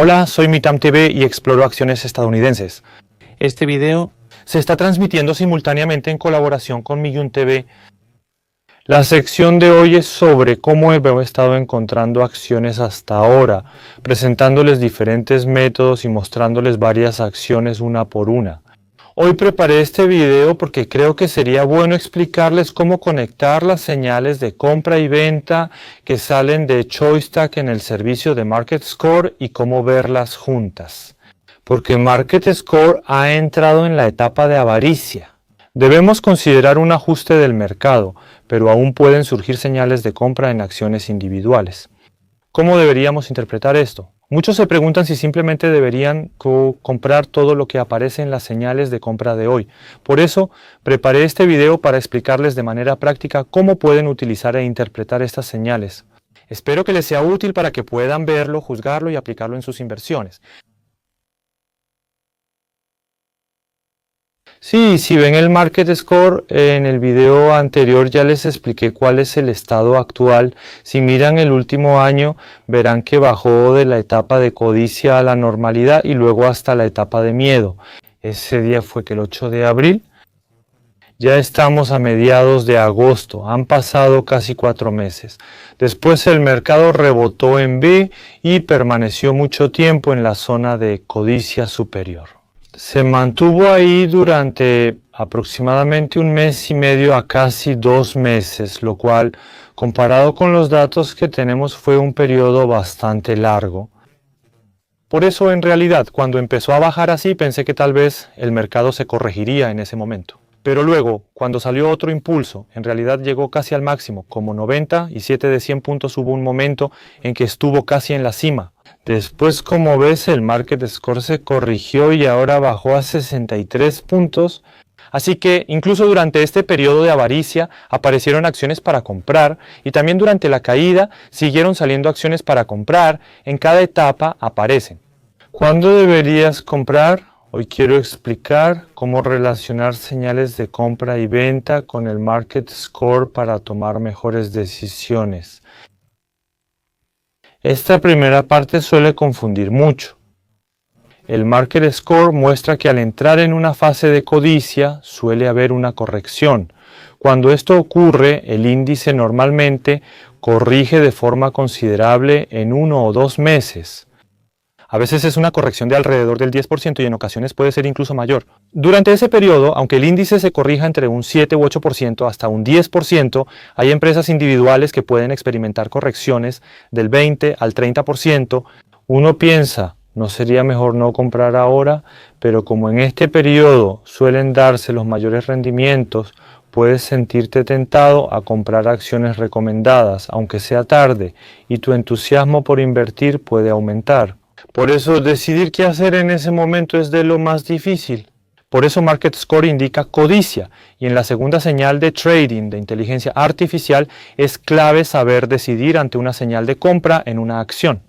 Hola, soy Mitam TV y exploro acciones estadounidenses. Este video Se está transmitiendo simultáneamente en colaboración con Millun TV. La sección de hoy es sobre cómo he estado encontrando acciones hasta ahora, presentándoles diferentes métodos y mostrándoles varias acciones una por una. Hoy preparé este video porque creo que sería bueno explicarles cómo conectar las señales de compra y venta que salen de ChoiceTag en el servicio de MarketScore y cómo verlas juntas. Porque MarketScore ha entrado en la etapa de avaricia. Debemos considerar un ajuste del mercado, pero aún pueden surgir señales de compra en acciones individuales. ¿Cómo deberíamos interpretar esto? Muchos se preguntan si simplemente deberían comprar todo lo que aparece en las señales de compra de hoy. Por eso, preparé este video para explicarles de manera práctica cómo pueden utilizar e interpretar estas señales. Espero que les sea útil para que puedan verlo, juzgarlo y aplicarlo en sus inversiones. Sí, si ven el MarketScore, en el video anterior ya les expliqué cuál es el estado actual. Si miran el último año, verán que bajó de la etapa de codicia a la normalidad y luego hasta la etapa de miedo. Ese día fue que el 8 de abril. Ya estamos a mediados de agosto, han pasado casi 4 meses. Después el mercado rebotó en B y permaneció mucho tiempo en la zona de codicia superior. Se mantuvo ahí durante aproximadamente 1 mes y medio a casi 2 meses, lo cual, comparado con los datos que tenemos, fue un periodo bastante largo. Por eso, en realidad, cuando empezó a bajar así, pensé que tal vez el mercado se corregiría en ese momento. Pero luego, cuando salió otro impulso, en realidad llegó casi al máximo, como 90 y 7 de 100 puntos hubo un momento en que estuvo casi en la cima. Después, como ves, el MarketScore se corrigió y ahora bajó a 63 puntos. Así que incluso durante este periodo de avaricia aparecieron acciones para comprar y también durante la caída siguieron saliendo acciones para comprar. En cada etapa aparecen. ¿Cuándo deberías comprar? Hoy quiero explicar cómo relacionar señales de compra y venta con el MarketScore para tomar mejores decisiones. Esta primera parte suele confundir mucho. El MarketScore muestra que al entrar en una fase de codicia suele haber una corrección. Cuando esto ocurre, el índice normalmente corrige de forma considerable en 1 o 2 meses. A veces es una corrección de alrededor del 10% y en ocasiones puede ser incluso mayor. Durante ese periodo, aunque el índice se corrija entre un 7 u 8% hasta un 10%, hay empresas individuales que pueden experimentar correcciones del 20 al 30%. Uno piensa, ¿no sería mejor no comprar ahora? Pero como en este periodo suelen darse los mayores rendimientos, puedes sentirte tentado a comprar acciones recomendadas, aunque sea tarde, y tu entusiasmo por invertir puede aumentar. Por eso decidir qué hacer en ese momento es de lo más difícil. Por eso MarketScore indica codicia y en la segunda señal de trading de inteligencia artificial es clave saber decidir ante una señal de compra en una acción.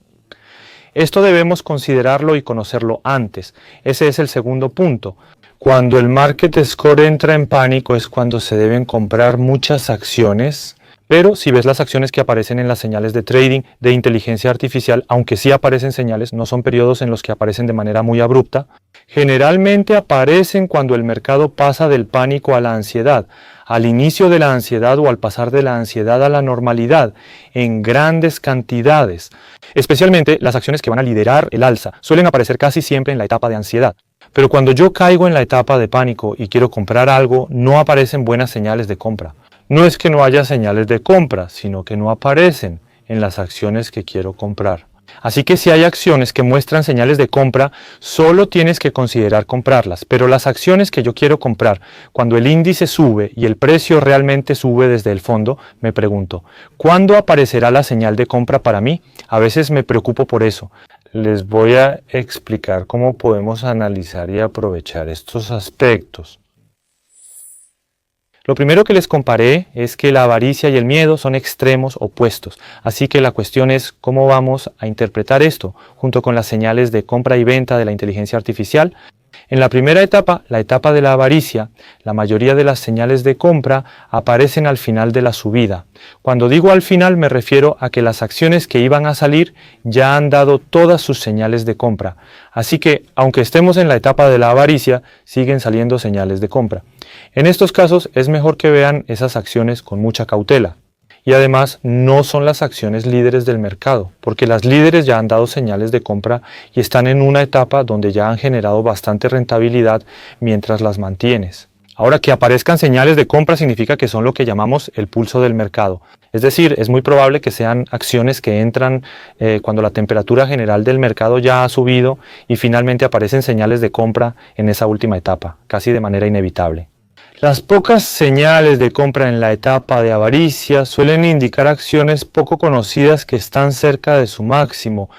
Esto debemos considerarlo y conocerlo antes. Ese es el segundo punto. Cuando el MarketScore entra en pánico es cuando se deben comprar muchas acciones. Pero si ves las acciones que aparecen en las señales de trading de inteligencia artificial, aunque sí aparecen señales, no son periodos en los que aparecen de manera muy abrupta, generalmente aparecen cuando el mercado pasa del pánico a la ansiedad, al inicio de la ansiedad o al pasar de la ansiedad a la normalidad, en grandes cantidades. Especialmente las acciones que van a liderar el alza suelen aparecer casi siempre en la etapa de ansiedad. Pero cuando yo caigo en la etapa de pánico y quiero comprar algo, no aparecen buenas señales de compra. No es que no haya señales de compra, sino que no aparecen en las acciones que quiero comprar. Así que si hay acciones que muestran señales de compra, solo tienes que considerar comprarlas. Pero las acciones que yo quiero comprar, cuando el índice sube y el precio realmente sube desde el fondo, me pregunto, ¿cuándo aparecerá la señal de compra para mí? A veces me preocupo por eso. Les voy a explicar cómo podemos analizar y aprovechar estos aspectos. Lo primero que les comparé es que la avaricia y el miedo son extremos opuestos, así que la cuestión es cómo vamos a interpretar esto junto con las señales de compra y venta de la inteligencia artificial. En la primera etapa, la etapa de la avaricia, la mayoría de las señales de compra aparecen al final de la subida. Cuando digo al final me refiero a que las acciones que iban a salir ya han dado todas sus señales de compra. Así que, aunque estemos en la etapa de la avaricia, siguen saliendo señales de compra. En estos casos es mejor que vean esas acciones con mucha cautela. Y además no son las acciones líderes del mercado, porque las líderes ya han dado señales de compra y están en una etapa donde ya han generado bastante rentabilidad mientras las mantienes. Ahora, que aparezcan señales de compra significa que son lo que llamamos el pulso del mercado. Es decir, es muy probable que sean acciones que entran cuando la temperatura general del mercado ya ha subido y finalmente aparecen señales de compra en esa última etapa, casi de manera inevitable. Las pocas señales de compra en la etapa de avaricia suelen indicar acciones poco conocidas que están cerca de su máximo.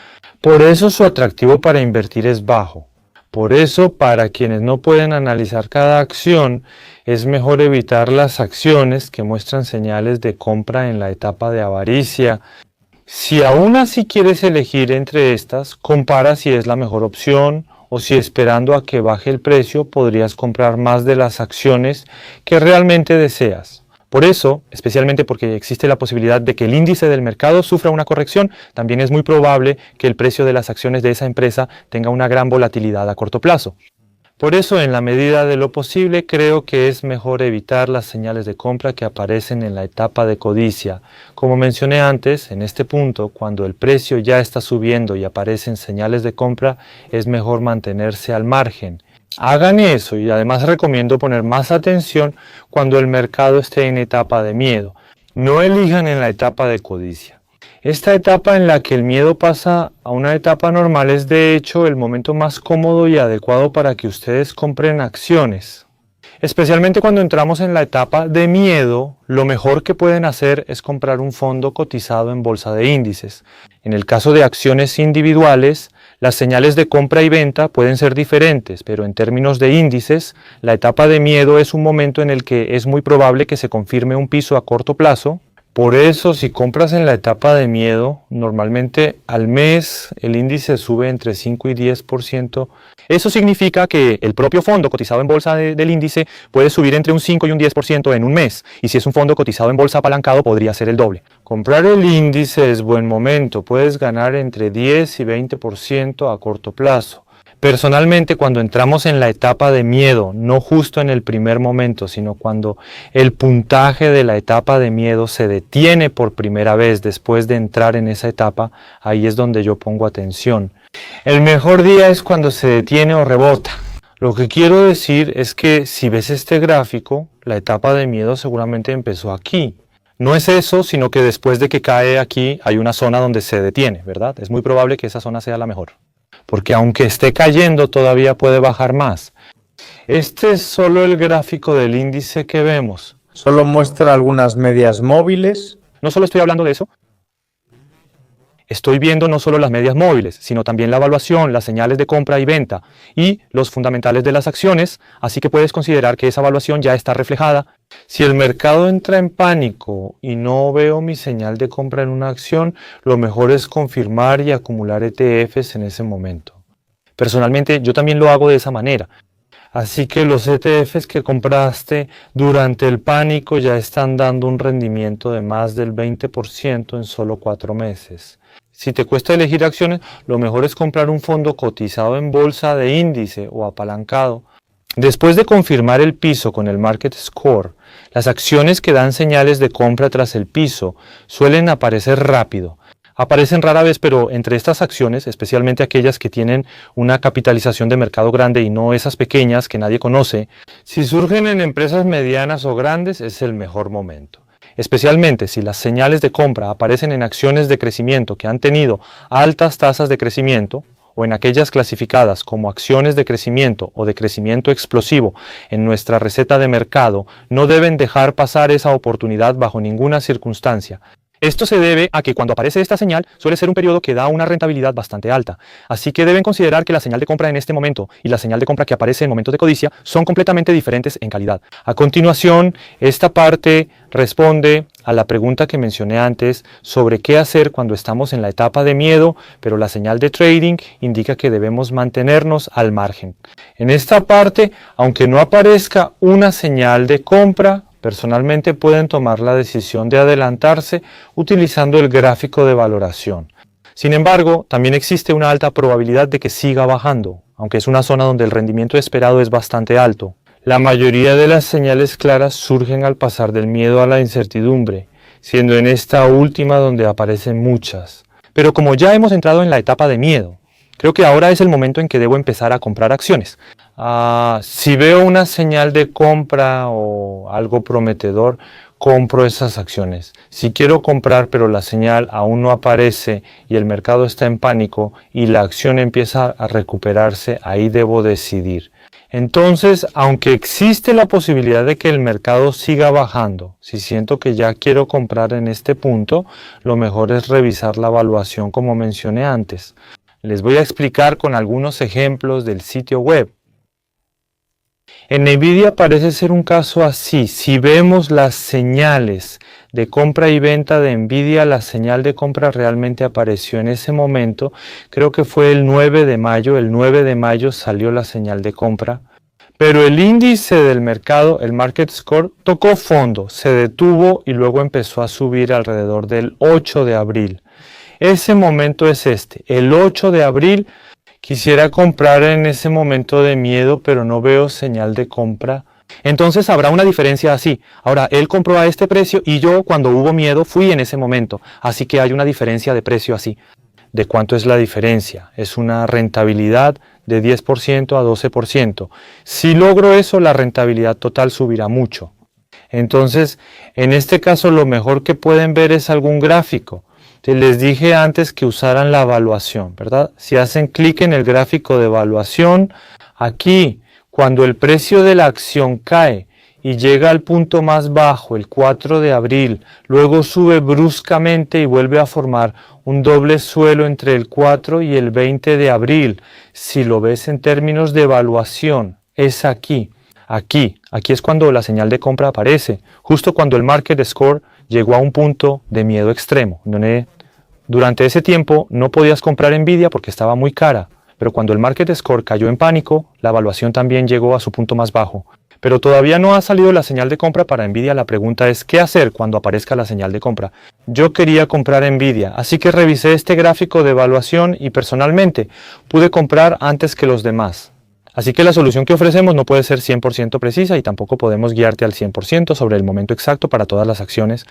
Por eso su atractivo para invertir es bajo. Por eso, para quienes no pueden analizar cada acción, es mejor evitar las acciones que muestran señales de compra en la etapa de avaricia. Si aún así quieres elegir entre estas, compara si es la mejor opción o si esperando a que baje el precio podrías comprar más de las acciones que realmente deseas. Por eso, especialmente porque existe la posibilidad de que el índice del mercado sufra una corrección, también es muy probable que el precio de las acciones de esa empresa tenga una gran volatilidad a corto plazo. Por eso, en la medida de lo posible, creo que es mejor evitar las señales de compra que aparecen en la etapa de codicia. Como mencioné antes, en este punto, cuando el precio ya está subiendo y aparecen señales de compra, es mejor mantenerse al margen. Hagan eso y además recomiendo poner más atención cuando el mercado esté en etapa de miedo. No elijan en la etapa de codicia. Esta etapa en la que el miedo pasa a una etapa normal es de hecho el momento más cómodo y adecuado para que ustedes compren acciones. Especialmente cuando entramos en la etapa de miedo, lo mejor que pueden hacer es comprar un fondo cotizado en bolsa de índices. En el caso de acciones individuales, las señales de compra y venta pueden ser diferentes, pero en términos de índices, la etapa de miedo es un momento en el que es muy probable que se confirme un piso a corto plazo. Por eso, si compras en la etapa de miedo, normalmente al mes el índice sube entre 5 y 10%. Eso significa que el propio fondo cotizado en bolsa del índice puede subir entre un 5 y un 10% en un mes. Y si es un fondo cotizado en bolsa apalancado, podría ser el doble. Comprar el índice es buen momento. Puedes ganar entre 10 y 20% a corto plazo. Personalmente, cuando entramos en la etapa de miedo, no justo en el primer momento, sino cuando el puntaje de la etapa de miedo se detiene por primera vez después de entrar en esa etapa, ahí es donde yo pongo atención. El mejor día es cuando se detiene o rebota. Lo que quiero decir es que si ves este gráfico, la etapa de miedo seguramente empezó aquí. No es eso, sino que después de que cae aquí hay una zona donde se detiene, ¿verdad? Es muy probable que esa zona sea la mejor. Porque aunque esté cayendo todavía puede bajar más. Este es solo el gráfico del índice que vemos. Solo muestra algunas medias móviles. No solo estoy hablando de eso. Estoy viendo no solo las medias móviles, sino también la evaluación, las señales de compra y venta y los fundamentales de las acciones, así que puedes considerar que esa evaluación ya está reflejada. Si el mercado entra en pánico y no veo mi señal de compra en una acción, lo mejor es confirmar y acumular ETFs en ese momento. Personalmente, yo también lo hago de esa manera. Así que los ETFs que compraste durante el pánico ya están dando un rendimiento de más del 20% en solo 4 meses. Si te cuesta elegir acciones, lo mejor es comprar un fondo cotizado en bolsa de índice o apalancado. Después de confirmar el piso con el Market Score, las acciones que dan señales de compra tras el piso suelen aparecer rápido. Aparecen rara vez, pero entre estas acciones, especialmente aquellas que tienen una capitalización de mercado grande y no esas pequeñas que nadie conoce, si surgen en empresas medianas o grandes es el mejor momento. Especialmente si las señales de compra aparecen en acciones de crecimiento que han tenido altas tasas de crecimiento, o en aquellas clasificadas como acciones de crecimiento o de crecimiento explosivo en nuestra receta de mercado, no deben dejar pasar esa oportunidad bajo ninguna circunstancia. Esto se debe a que cuando aparece esta señal suele ser un periodo que da una rentabilidad bastante alta. Así que deben considerar que la señal de compra en este momento y la señal de compra que aparece en momentos de codicia son completamente diferentes en calidad. A continuación, esta parte responde a la pregunta que mencioné antes sobre qué hacer cuando estamos en la etapa de miedo, pero la señal de trading indica que debemos mantenernos al margen. En esta parte, aunque no aparezca una señal de compra, personalmente pueden tomar la decisión de adelantarse utilizando el gráfico de valoración. Sin embargo, también existe una alta probabilidad de que siga bajando, aunque es una zona donde el rendimiento esperado es bastante alto. La mayoría de las señales claras surgen al pasar del miedo a la incertidumbre, siendo en esta última donde aparecen muchas. Pero como ya hemos entrado en la etapa de miedo, creo que ahora es el momento en que debo empezar a comprar acciones. Si veo una señal de compra o algo prometedor, compro esas acciones. Si quiero comprar pero la señal aún no aparece y el mercado está en pánico y la acción empieza a recuperarse, ahí debo decidir. Entonces, aunque existe la posibilidad de que el mercado siga bajando, si siento que ya quiero comprar en este punto, lo mejor es revisar la evaluación como mencioné antes. Les voy a explicar con algunos ejemplos del sitio web. En Nvidia parece ser un caso así. Si vemos las señales de compra y venta de Nvidia, la señal de compra realmente apareció en ese momento. Creo que fue el 9 de mayo. El 9 de mayo salió la señal de compra. Pero el índice del mercado, el Market Score, tocó fondo, se detuvo y luego empezó a subir alrededor del 8 de abril. Ese momento es este, el 8 de abril. Quisiera comprar en ese momento de miedo, pero no veo señal de compra. Entonces habrá una diferencia así. Ahora, él compró a este precio y yo cuando hubo miedo fui en ese momento. Así que hay una diferencia de precio así. ¿De cuánto es la diferencia? Es una rentabilidad de 10% a 12%. Si logro eso, la rentabilidad total subirá mucho. Entonces, en este caso lo mejor que pueden ver es algún gráfico. Les dije antes que usaran la evaluación, ¿verdad? Si hacen clic en el gráfico de evaluación, aquí, cuando el precio de la acción cae y llega al punto más bajo, el 4 de abril, luego sube bruscamente y vuelve a formar un doble suelo entre el 4 y el 20 de abril. Si lo ves en términos de evaluación, es aquí. Aquí es cuando la señal de compra aparece, justo cuando el Market Score llegó a un punto de miedo extremo, donde durante ese tiempo no podías comprar Nvidia porque estaba muy cara, pero cuando el Market Score cayó en pánico, la evaluación también llegó a su punto más bajo. Pero todavía no ha salido la señal de compra para Nvidia. La pregunta es, ¿qué hacer cuando aparezca la señal de compra? Yo quería comprar Nvidia, así que revisé este gráfico de evaluación y personalmente pude comprar antes que los demás. Así que la solución que ofrecemos no puede ser 100% precisa y tampoco podemos guiarte al 100% sobre el momento exacto para todas las acciones.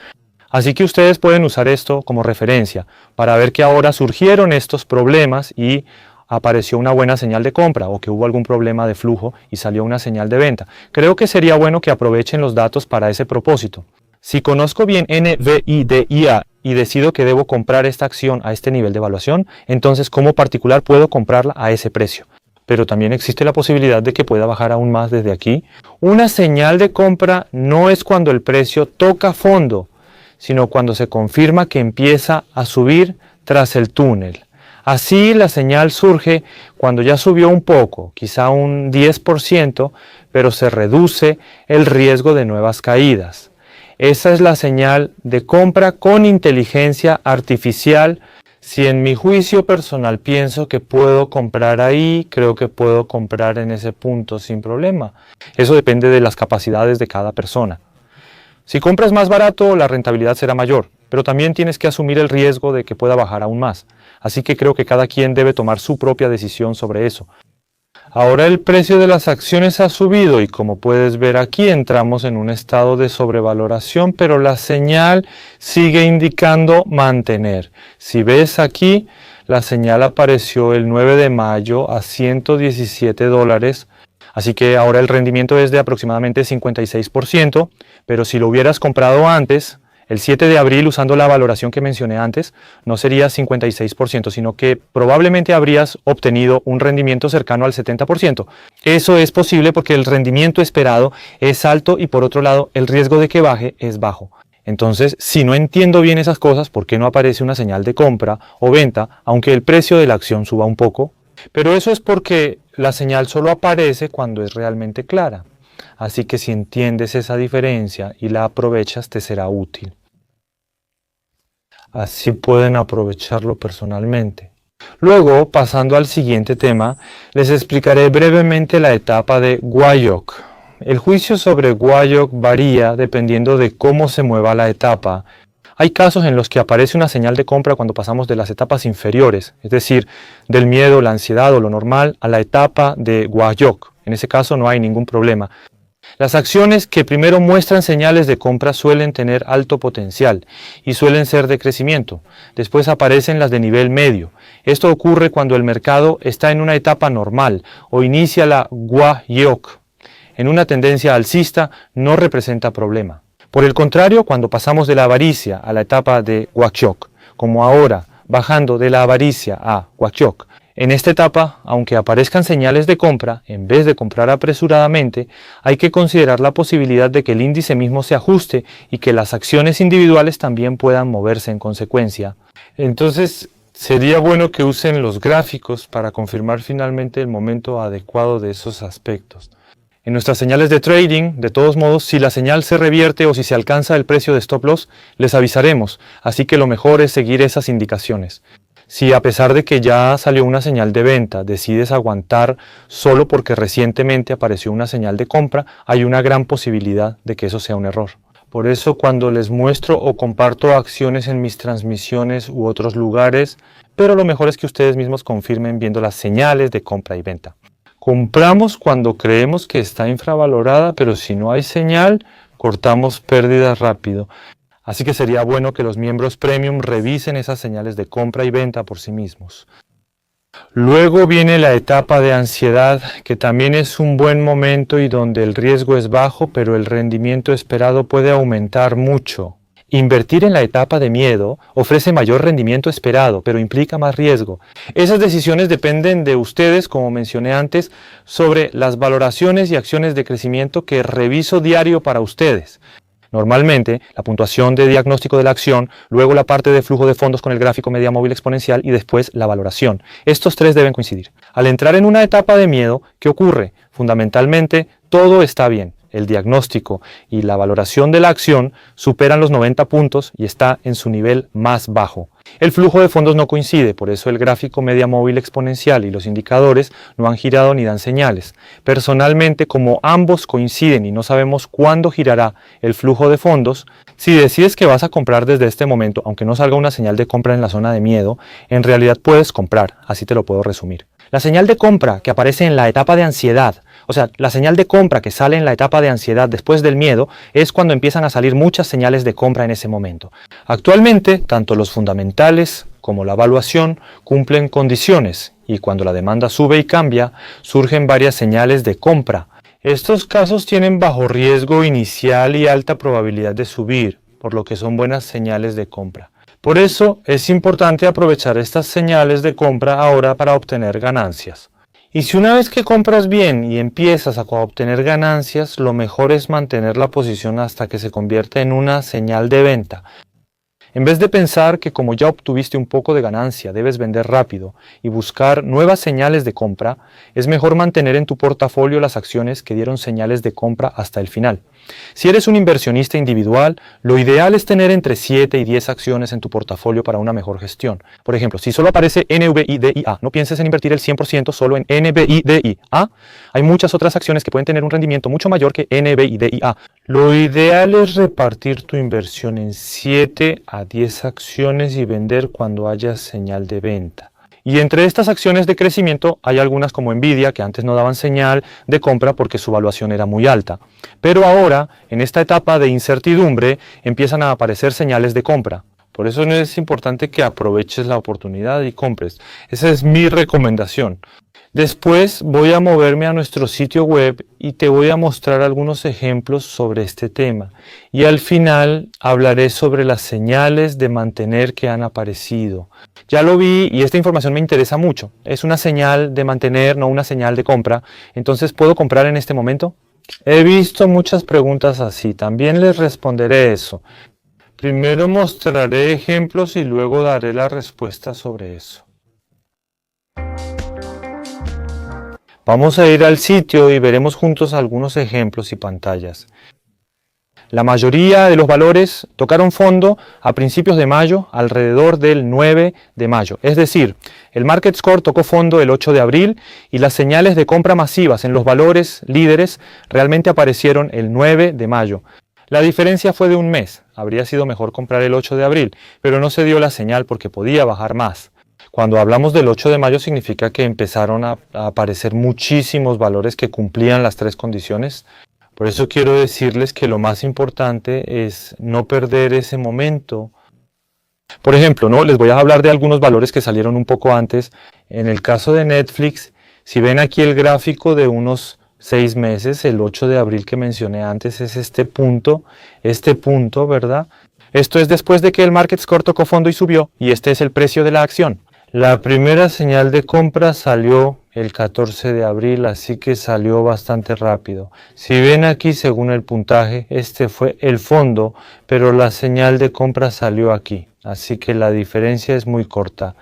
Así que ustedes pueden usar esto como referencia para ver que ahora surgieron estos problemas y apareció una buena señal de compra o que hubo algún problema de flujo y salió una señal de venta. Creo que sería bueno que aprovechen los datos para ese propósito. Si conozco bien NVIDIA y decido que debo comprar esta acción a este nivel de evaluación, entonces como particular puedo comprarla a ese precio. Pero también existe la posibilidad de que pueda bajar aún más desde aquí. Una señal de compra no es cuando el precio toca fondo, sino cuando se confirma que empieza a subir tras el túnel. Así la señal surge cuando ya subió un poco, quizá un 10%, pero se reduce el riesgo de nuevas caídas. Esa es la señal de compra con inteligencia artificial. Si en mi juicio personal pienso que puedo comprar ahí, creo que puedo comprar en ese punto sin problema. Eso depende de las capacidades de cada persona. Si compras más barato, la rentabilidad será mayor, pero también tienes que asumir el riesgo de que pueda bajar aún más. Así que creo que cada quien debe tomar su propia decisión sobre eso. Ahora el precio de las acciones ha subido y como puedes ver aquí entramos en un estado de sobrevaloración, pero la señal sigue indicando mantener. Si ves aquí, la señal apareció el 9 de mayo a $117, así que ahora el rendimiento es de aproximadamente 56%, pero si lo hubieras comprado antes, el 7 de abril, usando la valoración que mencioné antes, no sería 56%, sino que probablemente habrías obtenido un rendimiento cercano al 70%. Eso es posible porque el rendimiento esperado es alto y por otro lado, el riesgo de que baje es bajo. Entonces, si no entiendo bien esas cosas, ¿por qué no aparece una señal de compra o venta, aunque el precio de la acción suba un poco? Pero eso es porque la señal solo aparece cuando es realmente clara. Así que si entiendes esa diferencia y la aprovechas, te será útil. Así pueden aprovecharlo personalmente. Luego, pasando al siguiente tema, les explicaré brevemente la etapa de Guayok. El juicio sobre Guayok varía dependiendo de cómo se mueva la etapa. Hay casos en los que aparece una señal de compra cuando pasamos de las etapas inferiores, es decir, del miedo, la ansiedad o lo normal, a la etapa de Guayok. En ese caso no hay ningún problema. Las acciones que primero muestran señales de compra suelen tener alto potencial y suelen ser de crecimiento. Después aparecen las de nivel medio. Esto ocurre cuando el mercado está en una etapa normal o inicia la Guayok. En una tendencia alcista no representa problema. Por el contrario, cuando pasamos de la avaricia a la etapa de Guayok, como ahora, bajando de la avaricia a Guayok, en esta etapa, aunque aparezcan señales de compra, en vez de comprar apresuradamente, hay que considerar la posibilidad de que el índice mismo se ajuste y que las acciones individuales también puedan moverse en consecuencia. Entonces, sería bueno que usen los gráficos para confirmar finalmente el momento adecuado de esos aspectos. En nuestras señales de trading, de todos modos, si la señal se revierte o si se alcanza el precio de stop loss, les avisaremos, así que lo mejor es seguir esas indicaciones. Si a pesar de que ya salió una señal de venta, decides aguantar solo porque recientemente apareció una señal de compra, hay una gran posibilidad de que eso sea un error. Por eso cuando les muestro o comparto acciones en mis transmisiones u otros lugares, pero lo mejor es que ustedes mismos confirmen viendo las señales de compra y venta. Compramos cuando creemos que está infravalorada, pero si no hay señal, cortamos pérdidas rápido. Así que sería bueno que los miembros premium revisen esas señales de compra y venta por sí mismos. Luego viene la etapa de ansiedad, que también es un buen momento y donde el riesgo es bajo, pero el rendimiento esperado puede aumentar mucho. Invertir en la etapa de miedo ofrece mayor rendimiento esperado, pero implica más riesgo. Esas decisiones dependen de ustedes, como mencioné antes, sobre las valoraciones y acciones de crecimiento que reviso diario para ustedes. Normalmente, la puntuación de diagnóstico de la acción, luego la parte de flujo de fondos con el gráfico media móvil exponencial y después la valoración. Estos tres deben coincidir. Al entrar en una etapa de miedo, ¿qué ocurre? Fundamentalmente, todo está bien. El diagnóstico y la valoración de la acción superan los 90 puntos y está en su nivel más bajo. El flujo de fondos no coincide, por eso el gráfico media móvil exponencial y los indicadores no han girado ni dan señales. Personalmente, como ambos coinciden y no sabemos cuándo girará el flujo de fondos, si decides que vas a comprar desde este momento, aunque no salga una señal de compra en la zona de miedo, en realidad puedes comprar, así te lo puedo resumir. La señal de compra que aparece en la etapa de ansiedad, o sea, la señal de compra que sale en la etapa de ansiedad después del miedo, es cuando empiezan a salir muchas señales de compra en ese momento. Actualmente, tanto los fundamentales como la evaluación cumplen condiciones y cuando la demanda sube y cambia, surgen varias señales de compra. Estos casos tienen bajo riesgo inicial y alta probabilidad de subir, por lo que son buenas señales de compra. Por eso es importante aprovechar estas señales de compra ahora para obtener ganancias. Y si una vez que compras bien y empiezas a obtener ganancias, lo mejor es mantener la posición hasta que se convierta en una señal de venta. En vez de pensar que como ya obtuviste un poco de ganancia debes vender rápido y buscar nuevas señales de compra, es mejor mantener en tu portafolio las acciones que dieron señales de compra hasta el final. Si eres un inversionista individual, lo ideal es tener entre 7 y 10 acciones en tu portafolio para una mejor gestión. Por ejemplo, si solo aparece NVIDIA, no pienses en invertir el 100% solo en NVIDIA. Hay muchas otras acciones que pueden tener un rendimiento mucho mayor que NVIDIA. Lo ideal es repartir tu inversión en 7 a 10 acciones y vender cuando haya señal de venta. Y entre estas acciones de crecimiento hay algunas como Nvidia que antes no daban señal de compra porque su valuación era muy alta. Pero ahora, en esta etapa de incertidumbre, empiezan a aparecer señales de compra. Por eso es importante que aproveches la oportunidad y compres. Esa es mi recomendación. Después voy a moverme a nuestro sitio web y te voy a mostrar algunos ejemplos sobre este tema. Y al final hablaré sobre las señales de mantener que han aparecido. Ya lo vi y esta información me interesa mucho. Es una señal de mantener, no una señal de compra. Entonces, ¿puedo comprar en este momento? He visto muchas preguntas así. También les responderé eso. Primero mostraré ejemplos y luego daré la respuesta sobre eso. Vamos a ir al sitio y veremos juntos algunos ejemplos y pantallas. La mayoría de los valores tocaron fondo a principios de mayo, alrededor del 9 de mayo. Es decir, el Market Score tocó fondo el 8 de abril y las señales de compra masivas en los valores líderes realmente aparecieron el 9 de mayo. La diferencia fue de un mes. Habría sido mejor comprar el 8 de abril, pero no se dio la señal porque podía bajar más. Cuando hablamos del 8 de mayo significa que empezaron a aparecer muchísimos valores que cumplían las tres condiciones. Por eso quiero decirles que lo más importante es no perder ese momento. Por ejemplo, les voy a hablar de algunos valores que salieron un poco antes. En el caso de Netflix, si ven aquí el gráfico de unos 6 meses, el 8 de abril que mencioné antes es este punto, ¿verdad? Esto es después de que el Market Score tocó fondo y subió, y este es el precio de la acción. La primera señal de compra salió el 14 de abril, así que salió bastante rápido. Si ven aquí, según el puntaje, este fue el fondo, pero la señal de compra salió aquí, así que la diferencia es muy corta.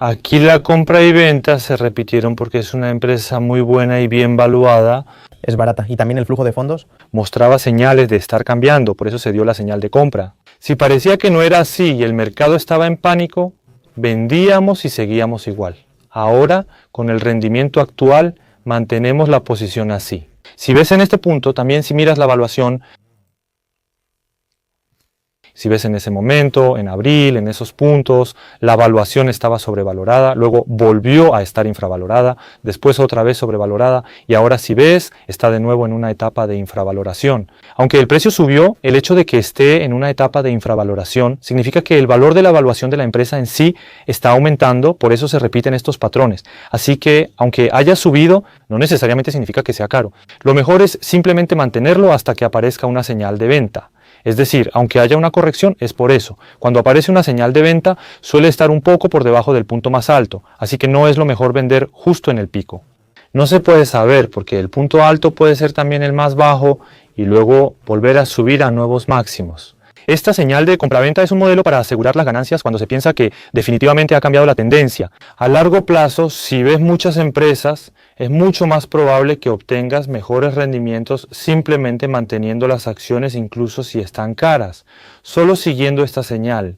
Aquí la compra y venta se repitieron porque es una empresa muy buena y bien valuada. Es barata. Y también el flujo de fondos mostraba señales de estar cambiando, por eso se dio la señal de compra. Si parecía que no era así y el mercado estaba en pánico, vendíamos y seguíamos igual. Ahora, con el rendimiento actual, mantenemos la posición así. Si ves en este punto, también si miras la evaluación, si ves en ese momento, en abril, en esos puntos, la evaluación estaba sobrevalorada, luego volvió a estar infravalorada, después otra vez sobrevalorada y ahora si ves, está de nuevo en una etapa de infravaloración. Aunque el precio subió, el hecho de que esté en una etapa de infravaloración significa que el valor de la evaluación de la empresa en sí está aumentando, por eso se repiten estos patrones. Así que, aunque haya subido, no necesariamente significa que sea caro. Lo mejor es simplemente mantenerlo hasta que aparezca una señal de venta. Es decir, aunque haya una corrección, es por eso. Cuando aparece una señal de venta, suele estar un poco por debajo del punto más alto, así que no es lo mejor vender justo en el pico. No se puede saber porque el punto alto puede ser también el más bajo y luego volver a subir a nuevos máximos. Esta señal de compraventa es un modelo para asegurar las ganancias cuando se piensa que definitivamente ha cambiado la tendencia. A largo plazo, si ves muchas empresas, es mucho más probable que obtengas mejores rendimientos simplemente manteniendo las acciones incluso si están caras, solo siguiendo esta señal.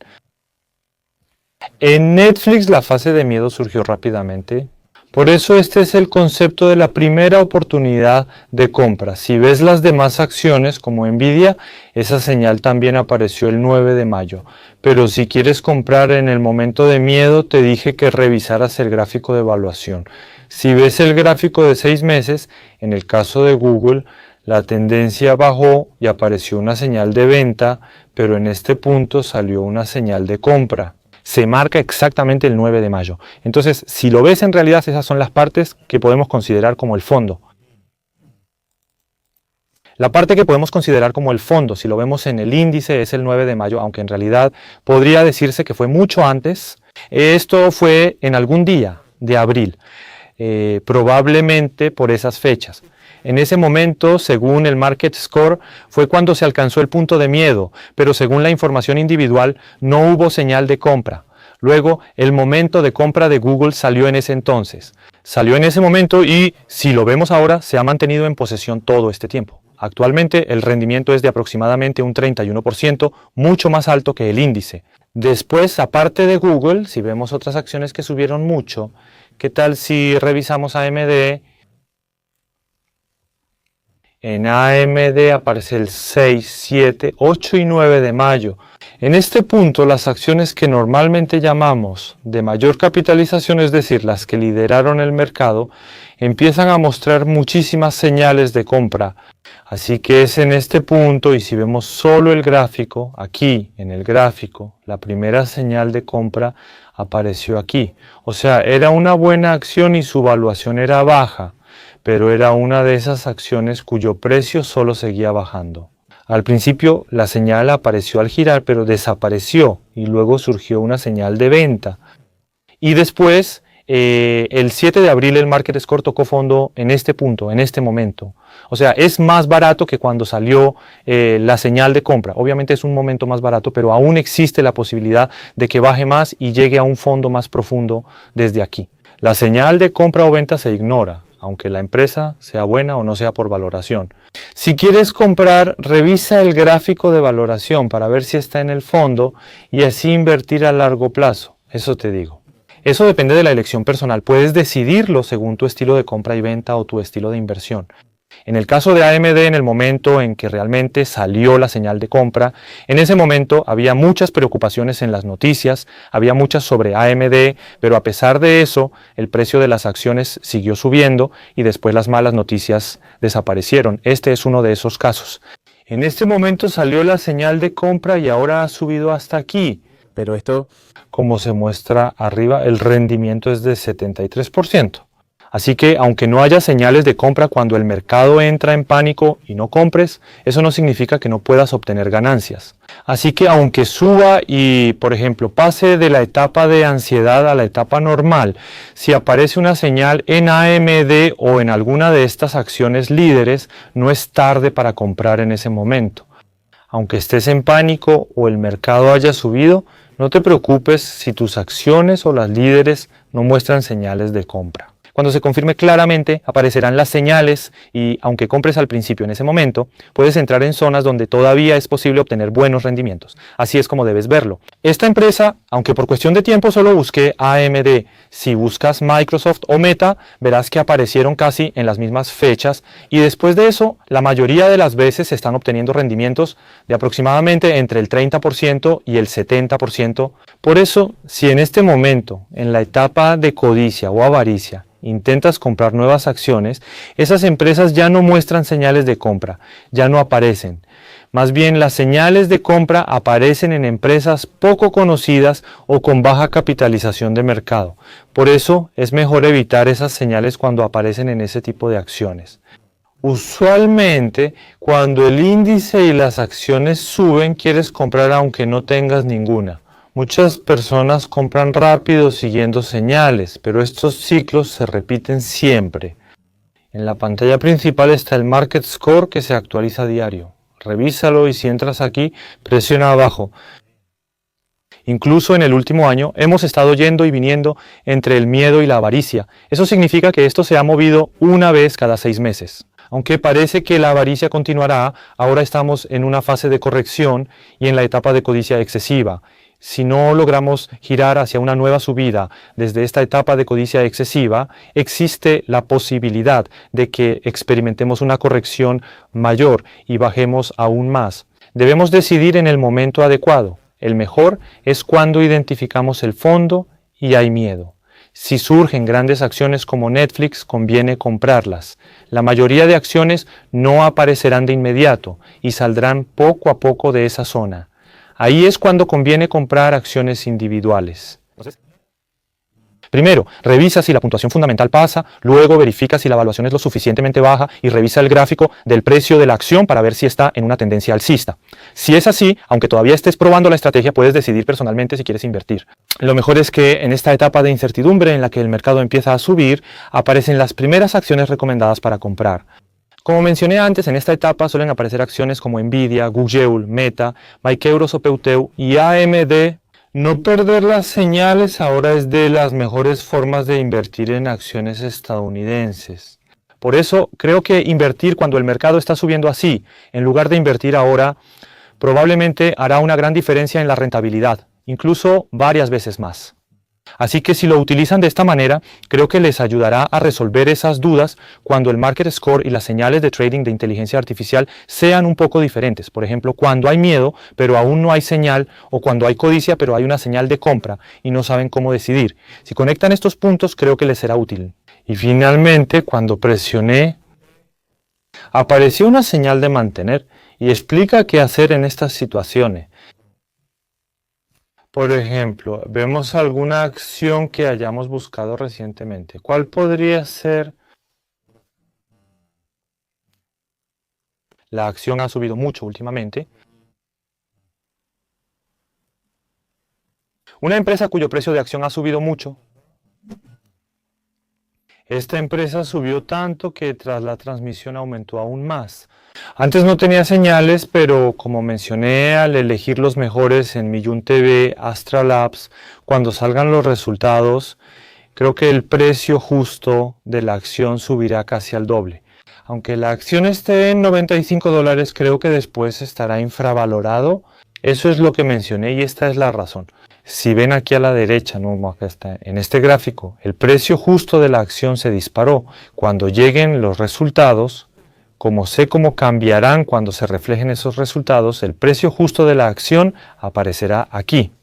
En Netflix la fase de miedo surgió rápidamente. Por eso este es el concepto de la primera oportunidad de compra. Si ves las demás acciones como Nvidia, esa señal también apareció el 9 de mayo. Pero si quieres comprar en el momento de miedo, te dije que revisaras el gráfico de evaluación. Si ves el gráfico de 6 meses, en el caso de Google, la tendencia bajó y apareció una señal de venta, pero en este punto salió una señal de compra. Se marca exactamente el 9 de mayo. Entonces, si lo ves en realidad, esas son las partes que podemos considerar como el fondo. La parte que podemos considerar como el fondo, si lo vemos en el índice, es el 9 de mayo, aunque en realidad podría decirse que fue mucho antes. Esto fue en algún día de abril, probablemente por esas fechas. En ese momento, según el Market Score, fue cuando se alcanzó el punto de miedo, pero según la información individual no hubo señal de compra. Luego, el momento de compra de Google salió en ese entonces. Salió en ese momento y, si lo vemos ahora, se ha mantenido en posesión todo este tiempo. Actualmente, el rendimiento es de aproximadamente un 31%, mucho más alto que el índice. Después, aparte de Google, si vemos otras acciones que subieron mucho, ¿qué tal si revisamos AMD? En AMD aparece el 6, 7, 8 y 9 de mayo. En este punto, las acciones que normalmente llamamos de mayor capitalización, es decir, las que lideraron el mercado, empiezan a mostrar muchísimas señales de compra. Así que es en este punto, y si vemos solo el gráfico, aquí en el gráfico, la primera señal de compra apareció aquí. O sea, era una buena acción y su valuación era baja, pero era una de esas acciones cuyo precio solo seguía bajando. Al principio la señal apareció al girar, pero desapareció y luego surgió una señal de venta. Y después el 7 de abril el Market Score tocó fondo en este punto, en este momento. O sea, es más barato que cuando salió la señal de compra. Obviamente es un momento más barato, pero aún existe la posibilidad de que baje más y llegue a un fondo más profundo desde aquí. La señal de compra o venta se ignora, aunque la empresa sea buena o no sea por valoración. Si quieres comprar, revisa el gráfico de valoración para ver si está en el fondo y así invertir a largo plazo. Eso te digo. Eso depende de la elección personal. Puedes decidirlo según tu estilo de compra y venta o tu estilo de inversión. En el caso de AMD, en el momento en que realmente salió la señal de compra, en ese momento había muchas preocupaciones en las noticias, había muchas sobre AMD, pero a pesar de eso, el precio de las acciones siguió subiendo y después las malas noticias desaparecieron. Este es uno de esos casos. En este momento salió la señal de compra y ahora ha subido hasta aquí. Pero esto, Como se muestra arriba, el rendimiento es de 73%. Así que aunque no haya señales de compra cuando el mercado entra en pánico y no compres, eso no significa que no puedas obtener ganancias. Así que aunque suba y, por ejemplo, pase de la etapa de ansiedad a la etapa normal, si aparece una señal en AMD o en alguna de estas acciones líderes, no es tarde para comprar en ese momento. Aunque estés en pánico o el mercado haya subido, no te preocupes si tus acciones o las líderes no muestran señales de compra. Cuando se confirme claramente, aparecerán las señales y, aunque compres al principio en ese momento, puedes entrar en zonas donde todavía es posible obtener buenos rendimientos. Así es como debes verlo. Esta empresa, aunque por cuestión de tiempo solo busqué AMD, si buscas Microsoft o Meta, verás que aparecieron casi en las mismas fechas y después de eso, la mayoría de las veces se están obteniendo rendimientos de aproximadamente entre el 30% y el 70%. Por eso, si en este momento, en la etapa de codicia o avaricia, intentas comprar nuevas acciones, esas empresas ya no muestran señales de compra, ya no aparecen. Más bien las señales de compra aparecen en empresas poco conocidas o con baja capitalización de mercado. Por eso es mejor evitar esas señales cuando aparecen en ese tipo de acciones. Usualmente, cuando el índice y las acciones suben, quieres comprar aunque no tengas ninguna. Muchas personas compran rápido siguiendo señales, pero estos ciclos se repiten siempre. En la pantalla principal está el Market Score que se actualiza a diario. Revísalo y si entras aquí, presiona abajo. Incluso en el último año hemos estado yendo y viniendo entre el miedo y la avaricia. Eso significa que esto se ha movido una vez cada 6 meses. Aunque parece que la avaricia continuará, ahora estamos en una fase de corrección y en la etapa de codicia excesiva. Si no logramos girar hacia una nueva subida desde esta etapa de codicia excesiva, existe la posibilidad de que experimentemos una corrección mayor y bajemos aún más. Debemos decidir en el momento adecuado. El mejor es cuando identificamos el fondo y hay miedo. Si surgen grandes acciones como Netflix, conviene comprarlas. La mayoría de acciones no aparecerán de inmediato y saldrán poco a poco de esa zona. Ahí es cuando conviene comprar acciones individuales. Primero, revisa si la puntuación fundamental pasa, luego verifica si la evaluación es lo suficientemente baja y revisa el gráfico del precio de la acción para ver si está en una tendencia alcista. Si es así, aunque todavía estés probando la estrategia, puedes decidir personalmente si quieres invertir. Lo mejor es que en esta etapa de incertidumbre en la que el mercado empieza a subir, aparecen las primeras acciones recomendadas para comprar. Como mencioné antes, en esta etapa suelen aparecer acciones como Nvidia, Google, Meta, Maikeuros o Peuteu y AMD. No perder las señales ahora es de las mejores formas de invertir en acciones estadounidenses. Por eso creo que invertir cuando el mercado está subiendo así, en lugar de invertir ahora, probablemente hará una gran diferencia en la rentabilidad, incluso varias veces más. Así que si lo utilizan de esta manera, creo que les ayudará a resolver esas dudas cuando el Market Score y las señales de trading de inteligencia artificial sean un poco diferentes. Por ejemplo, cuando hay miedo, pero aún no hay señal, o cuando hay codicia, pero hay una señal de compra y no saben cómo decidir. Si conectan estos puntos, creo que les será útil. Y finalmente, cuando presioné, apareció una señal de mantener y explica qué hacer en estas situaciones. Por ejemplo, vemos alguna acción que hayamos buscado recientemente. ¿Cuál podría ser? La acción ha subido mucho últimamente. Una empresa cuyo precio de acción ha subido mucho Esta empresa subió tanto que tras la transmisión aumentó aún más. Antes no tenía señales, pero como mencioné al elegir los mejores en Millún TV, Astra Labs, cuando salgan los resultados, creo que el precio justo de la acción subirá casi al doble. Aunque la acción esté en $95, creo que después estará infravalorado. Eso es lo que mencioné y esta es la razón. Si ven aquí a la derecha, no, acá está, en este gráfico, el precio justo de la acción se disparó. Cuando lleguen los resultados, como sé cómo cambiarán cuando se reflejen esos resultados, el precio justo de la acción aparecerá aquí.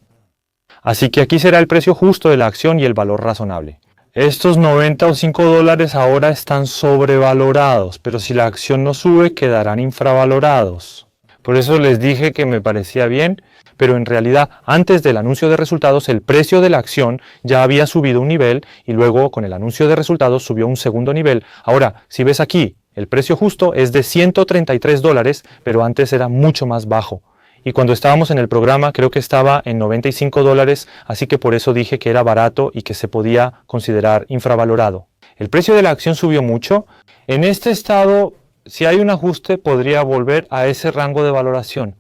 Así que aquí será el precio justo de la acción y el valor razonable. Estos 90 o 5 dólares ahora están sobrevalorados, pero si la acción no sube quedarán infravalorados. Por eso les dije que me parecía bien, pero en realidad antes del anuncio de resultados el precio de la acción ya había subido un nivel y luego con el anuncio de resultados subió un segundo nivel. Ahora, si ves aquí, el precio justo es de 133 dólares, pero antes era mucho más bajo. Y cuando estábamos en el programa creo que estaba en 95 dólares, así que por eso dije que era barato y que se podía considerar infravalorado. El precio de la acción subió mucho. En este estado, si hay un ajuste, podría volver a ese rango de valoración.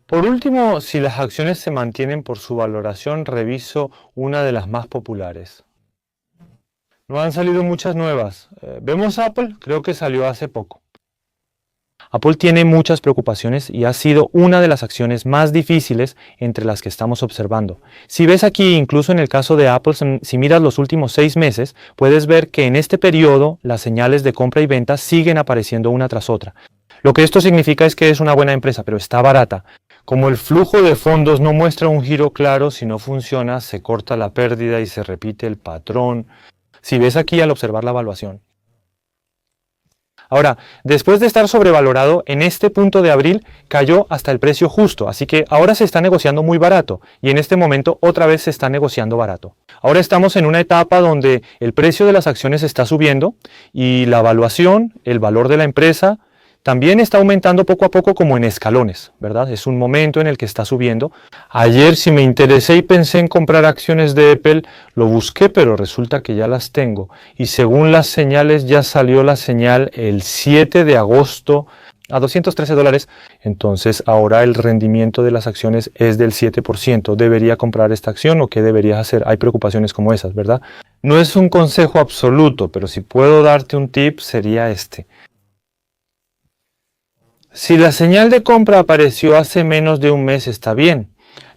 Por último, si las acciones se mantienen por su valoración, reviso una de las más populares. No han salido muchas nuevas. ¿Vemos Apple? Creo que salió hace poco. Apple tiene muchas preocupaciones y ha sido una de las acciones más difíciles entre las que estamos observando. Si ves aquí, incluso en el caso de Apple, si miras los últimos 6 meses, puedes ver que en este periodo las señales de compra y venta siguen apareciendo una tras otra. Lo que esto significa es que es una buena empresa, pero está barata. Como el flujo de fondos no muestra un giro claro, si no funciona, se corta la pérdida y se repite el patrón. Si ves aquí al observar la evaluación. Ahora, después de estar sobrevalorado, en este punto de abril cayó hasta el precio justo, así que ahora se está negociando muy barato y en este momento otra vez se está negociando barato. Ahora estamos en una etapa donde el precio de las acciones está subiendo y la evaluación, el valor de la empresa, también está aumentando poco a poco como en escalones, ¿verdad? Es un momento en el que está subiendo. Ayer si me interesé y pensé en comprar acciones de Apple, lo busqué, pero resulta que ya las tengo. Y según las señales, ya salió la señal el 7 de agosto a 213 dólares. Entonces ahora el rendimiento de las acciones es del 7%. ¿Debería comprar esta acción o qué deberías hacer? Hay preocupaciones como esas, ¿verdad? No es un consejo absoluto, pero si puedo darte un tip sería este. Si la señal de compra apareció hace menos de un mes está bien.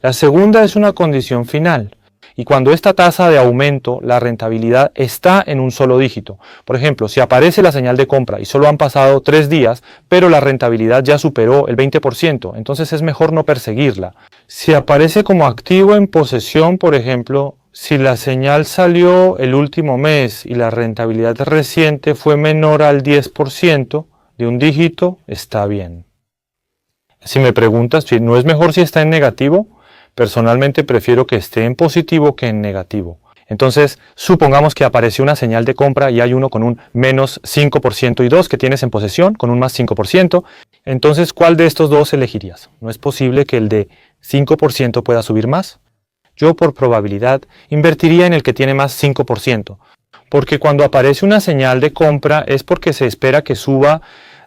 La segunda es una condición final. Y cuando esta tasa de aumento, la rentabilidad está en un solo dígito. Por ejemplo, si aparece la señal de compra y solo han pasado 3 días, pero la rentabilidad ya superó el 20%, entonces es mejor no perseguirla. Si aparece como activo en posesión, por ejemplo, si la señal salió el último mes y la rentabilidad reciente fue menor al 10%, de un dígito, está bien. Si me preguntas si no es mejor si está en negativo, personalmente prefiero que esté en positivo que en negativo. Entonces, supongamos que apareció una señal de compra y hay uno con un menos 5% y dos que tienes en posesión con un más 5%. Entonces, ¿cuál de estos dos elegirías? ¿No es posible que el de 5% pueda subir más? Yo, por probabilidad, invertiría en el que tiene más 5%. Porque cuando aparece una señal de compra es porque se espera que suba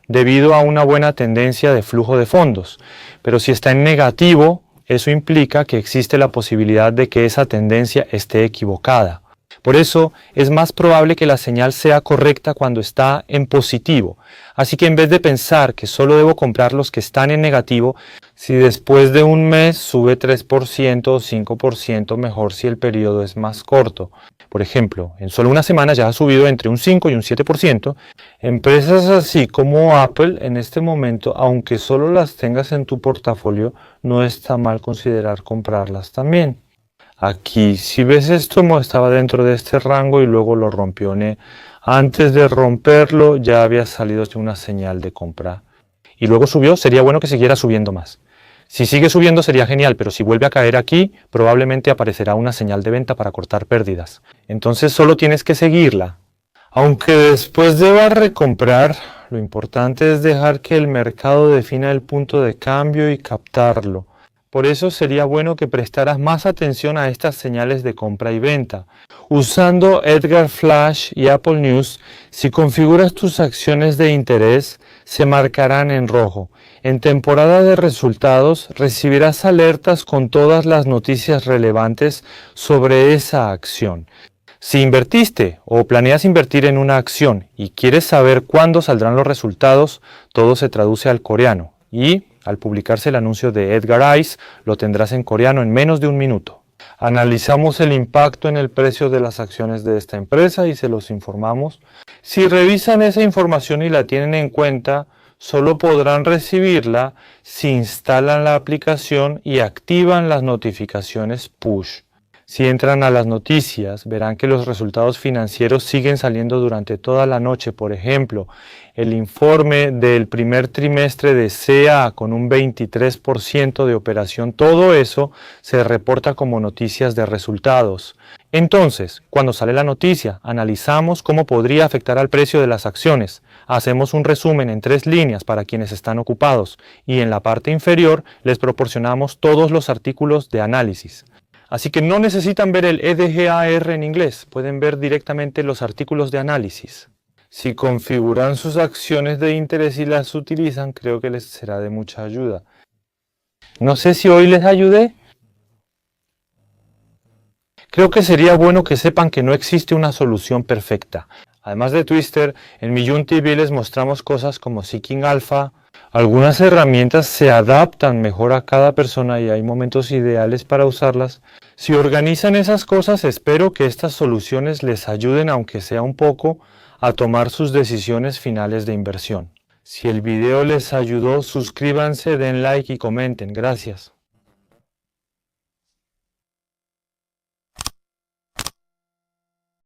debido a una buena tendencia de flujo de fondos. Pero si está en negativo, eso implica que existe la posibilidad de que esa tendencia esté equivocada. Por eso es más probable que la señal sea correcta cuando está en positivo. Así que en vez de pensar que solo debo comprar los que están en negativo, si después de un mes sube 3% o 5%, mejor si el periodo es más corto. Por ejemplo, en solo una semana ya ha subido entre un 5 y un 7%. Empresas así como Apple, en este momento, aunque solo las tengas en tu portafolio, no está mal considerar comprarlas también. Aquí, si ves esto, estaba dentro de este rango y luego lo rompió. Antes de romperlo ya había salido una señal de compra. Y luego subió, sería bueno que siguiera subiendo más. Si sigue subiendo sería genial, pero si vuelve a caer aquí, probablemente aparecerá una señal de venta para cortar pérdidas. Entonces solo tienes que seguirla. Aunque después debas recomprar, lo importante es dejar que el mercado defina el punto de cambio y captarlo. Por eso sería bueno que prestaras más atención a estas señales de compra y venta. Usando Edgar Flash y Apple News, si configuras tus acciones de interés, se marcarán en rojo. En temporada de resultados, recibirás alertas con todas las noticias relevantes sobre esa acción. Si invertiste o planeas invertir en una acción y quieres saber cuándo saldrán los resultados, todo se traduce al coreano y, al publicarse el anuncio de Edgar Eyes, lo tendrás en coreano en menos de un minuto. Analizamos el impacto en el precio de las acciones de esta empresa y se los informamos. Si revisan esa información y la tienen en cuenta, solo podrán recibirla si instalan la aplicación y activan las notificaciones push. Si entran a las noticias, verán que los resultados financieros siguen saliendo durante toda la noche. Por ejemplo, el informe del primer trimestre de SEA con un 23% de operación, todo eso se reporta como noticias de resultados. Entonces, cuando sale la noticia, analizamos cómo podría afectar al precio de las acciones. Hacemos un resumen en 3 líneas para quienes están ocupados y en la parte inferior les proporcionamos todos los artículos de análisis. Así que no necesitan ver el EDGAR en inglés, pueden ver directamente los artículos de análisis. Si configuran sus acciones de interés y las utilizan, creo que les será de mucha ayuda. No sé si hoy les ayudé. Creo que sería bueno que sepan que no existe una solución perfecta. Además de Twister, en Millun TV les mostramos cosas como Seeking Alpha. Algunas herramientas se adaptan mejor a cada persona y hay momentos ideales para usarlas. Si organizan esas cosas, espero que estas soluciones les ayuden, aunque sea un poco, a tomar sus decisiones finales de inversión. Si el video les ayudó, suscríbanse, den like y comenten. Gracias.